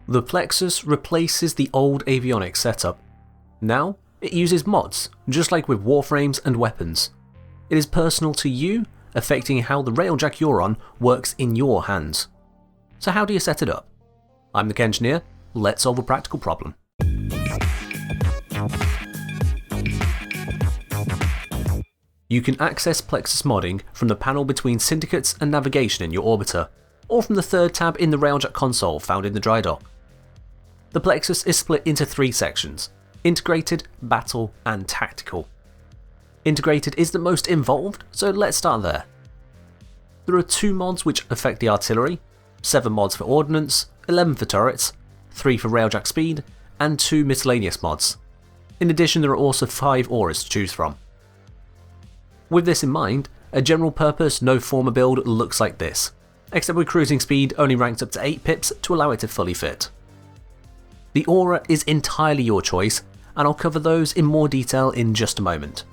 The Plexus replaces the old avionics setup. Now, it uses mods, just like with Warframes and weapons. It is personal to you, affecting how the Railjack you're on works in your hands. So how do you set it up? I'm TheKengineer, let's solve a practical problem. You can access Plexus modding from the panel between Syndicates and Navigation in your orbiter, or from the third tab in the Railjack console found in the dry dock. The Plexus is split into 3 sections: Integrated, Battle, and Tactical. Integrated is the most involved, so let's start there. There are 2 mods which affect the artillery, 7 mods for ordnance, 11 for turrets, 3 for Railjack speed, and 2 miscellaneous mods. In addition, there are also 5 auras to choose from. With this in mind, a general purpose no forma build looks like this, except with cruising speed only ranked up to 8 pips to allow it to fully fit. The aura is entirely your choice, and I'll cover those in more detail in just a moment.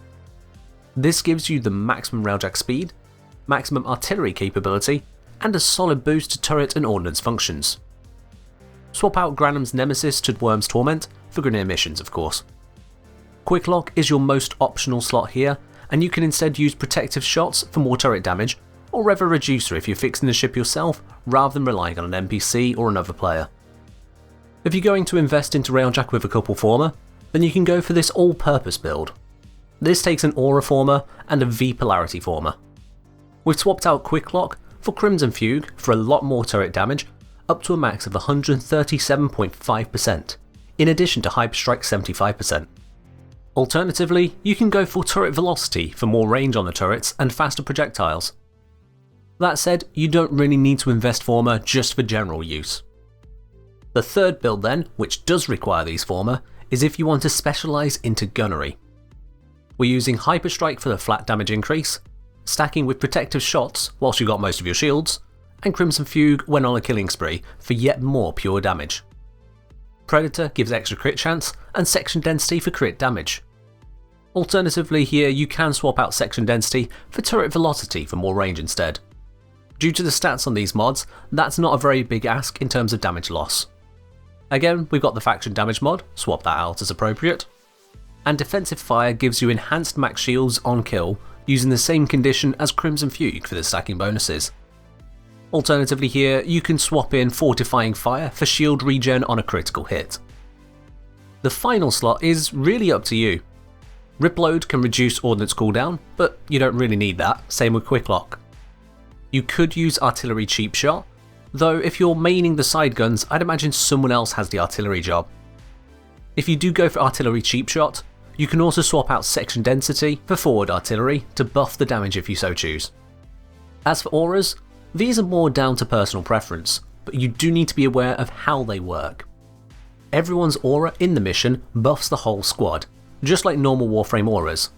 This gives you the maximum Railjack speed, maximum artillery capability, and a solid boost to turret and ordnance functions. Swap out Granum's Nemesis to Worm's Torment for Gunnery missions, of course. Quick Lock is your most optional slot here, and you can instead use protective shots for more turret damage, or Rev Reducer if you're fixing the ship yourself rather than relying on an NPC or another player. If you're going to invest into Railjack with a couple forma, then you can go for this all-purpose build. This takes an Aura forma and a V Polarity forma. We've swapped out Quick Lock for Crimson Fugue for a lot more turret damage, up to a max of 137.5%, in addition to Hyperstrike 75%. Alternatively, you can go for Turret Velocity for more range on the turrets and faster projectiles. That said, you don't really need to invest forma just for general use. The third build then, which does require these forma, is if you want to specialise into gunnery. We're using Hyperstrike for the flat damage increase, stacking with protective shots whilst you got most of your shields, and Crimson Fugue when on a killing spree for yet more pure damage. Predator gives extra crit chance, and section density for crit damage. Alternatively here you can swap out section density for turret velocity for more range instead. Due to the stats on these mods, that's not a very big ask in terms of damage loss. Again, we've got the faction damage mod, swap that out as appropriate. And defensive fire gives you enhanced max shields on kill using the same condition as Crimson Fugue for the stacking bonuses. Alternatively here, you can swap in Fortifying Fire for shield regen on a critical hit. The final slot is really up to you. Ripload can reduce ordnance cooldown, but you don't really need that, same with Quick Lock. You could use Artillery Cheap Shot, though if you're maining the side guns, I'd imagine someone else has the artillery job. If you do go for Artillery Cheap Shot, you can also swap out Section Density for forward artillery to buff the damage if you so choose. As for auras, these are more down to personal preference, but you do need to be aware of how they work. Everyone's aura in the mission buffs the whole squad, just like normal Warframe auras.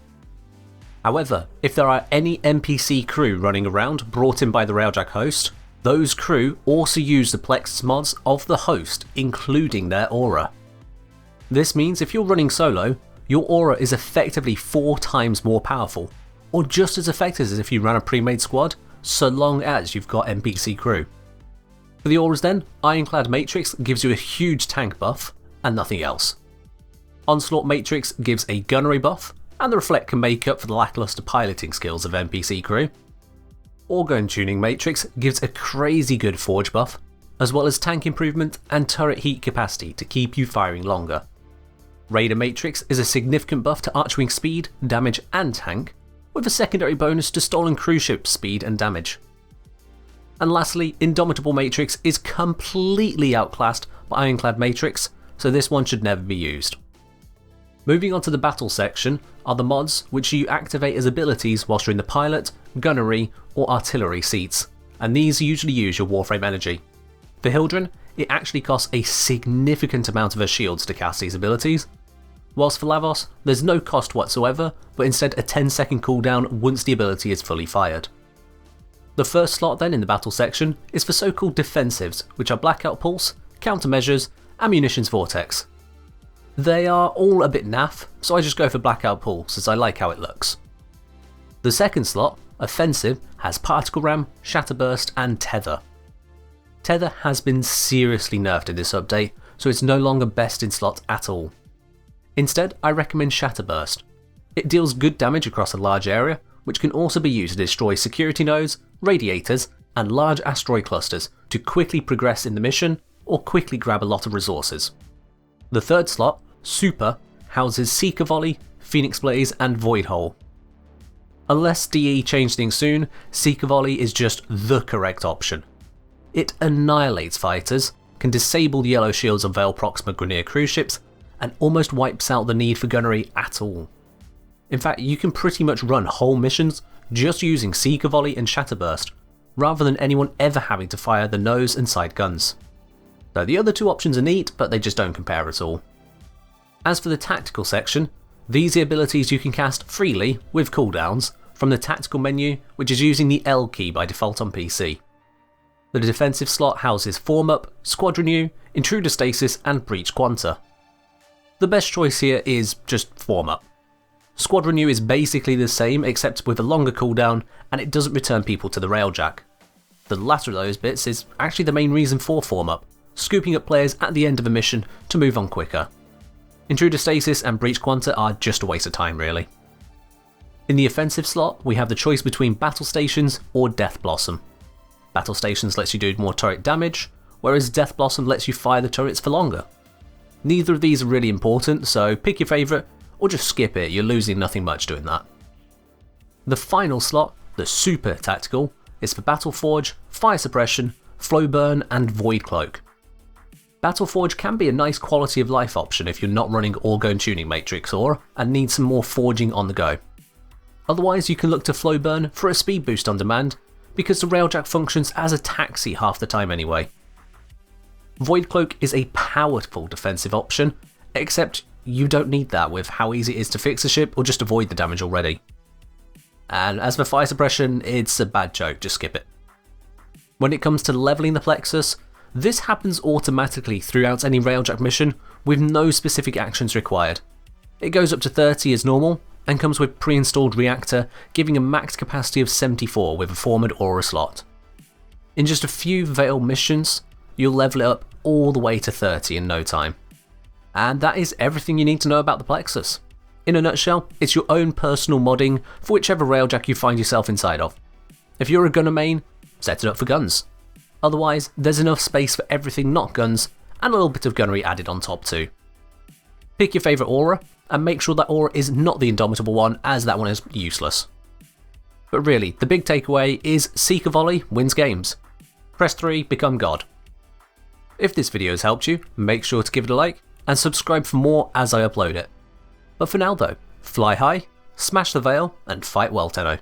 However, if there are any NPC crew running around brought in by the Railjack host, those crew also use the Plexus mods of the host, including their aura. This means if you're running solo, your aura is effectively 4 times more powerful, or just as effective as if you ran a pre-made squad, so long as you've got NPC crew. For the auras then, Ironclad Matrix gives you a huge tank buff, and nothing else. Onslaught Matrix gives a gunnery buff, and the Reflect can make up for the lackluster piloting skills of NPC crew. Orgone Tuning Matrix gives a crazy good forge buff, as well as tank improvement and turret heat capacity to keep you firing longer. Raider Matrix is a significant buff to Archwing speed, damage and tank, with a secondary bonus to stolen cruise ship speed and damage. And lastly, Indomitable Matrix is completely outclassed by Ironclad Matrix, so this one should never be used. Moving on to the battle section are the mods which you activate as abilities whilst you're in the pilot, gunnery or artillery seats, and these usually use your Warframe energy. For Hildren, it actually costs a significant amount of her shields to cast these abilities, whilst for Lavos, there's no cost whatsoever, but instead a 10-second cooldown once the ability is fully fired. The first slot then in the battle section is for so-called defensives, which are Blackout Pulse, Countermeasures, and Munitions Vortex. They are all a bit naff, so I just go for Blackout Pulse as I like how it looks. The second slot, Offensive, has Particle Ram, Shatterburst, and Tether. Tether has been seriously nerfed in this update, so it's no longer best in slot at all. Instead, I recommend Shatterburst. It deals good damage across a large area, which can also be used to destroy security nodes, radiators, and large asteroid clusters to quickly progress in the mission or quickly grab a lot of resources. The third slot, Super, houses Seeker Volley, Phoenix Blaze, and Void Hole. Unless DE change things soon, Seeker Volley is just the correct option. It annihilates fighters, can disable the yellow shields on Veil Proxima Grineer cruise ships, and almost wipes out the need for gunnery at all. In fact, you can pretty much run whole missions just using Seeker Volley and Shatterburst, rather than anyone ever having to fire the nose and side guns. Though the other two options are neat, but they just don't compare at all. As for the tactical section, these are abilities you can cast freely, with cooldowns, from the tactical menu, which is using the L key by default on PC. The defensive slot houses Form Up, Squad Renew, Intruder Stasis, and Breach Quanta. The best choice here is just Form Up. Squad Renew is basically the same except with a longer cooldown, and it doesn't return people to the Railjack. The latter of those bits is actually the main reason for Form Up, scooping up players at the end of a mission to move on quicker. Intruder Stasis and Breach Quanta are just a waste of time really. In the offensive slot, we have the choice between Battle Stations or Death Blossom. Battle Stations lets you do more turret damage, whereas Death Blossom lets you fire the turrets for longer. Neither of these are really important, so pick your favourite, or just skip it, you're losing nothing much doing that. The final slot, the Super Tactical, is for Battle Forge, Fire Suppression, Flow Burn, and Void Cloak. Battle Forge can be a nice quality of life option if you're not running Orgone Tuning Matrix or and need some more forging on the go. Otherwise, you can look to Flow Burn for a speed boost on demand, because the Railjack functions as a taxi half the time anyway. Void Cloak is a powerful defensive option, except you don't need that with how easy it is to fix a ship or just avoid the damage already. And as for Fire Suppression, it's a bad joke, just skip it. When it comes to leveling the Plexus, this happens automatically throughout any Railjack mission with no specific actions required. It goes up to 30 as normal, and comes with pre-installed reactor, giving a max capacity of 74 with a forward aura slot. In just a few Veil missions, you'll level it up all the way to 30 in no time. And that is everything you need to know about the Plexus. In a nutshell, it's your own personal modding for whichever Railjack you find yourself inside of. If you're a gunner main, set it up for guns. Otherwise, there's enough space for everything not guns, and a little bit of gunnery added on top too. Pick your favourite aura, and make sure that aura is not the Indomitable one, as that one is useless. But really, the big takeaway is Seeker Volley wins games. Press 3, become God. If this video has helped you, make sure to give it a like, and subscribe for more as I upload it. But for now though, fly high, smash the Veil, and fight well, Tenno.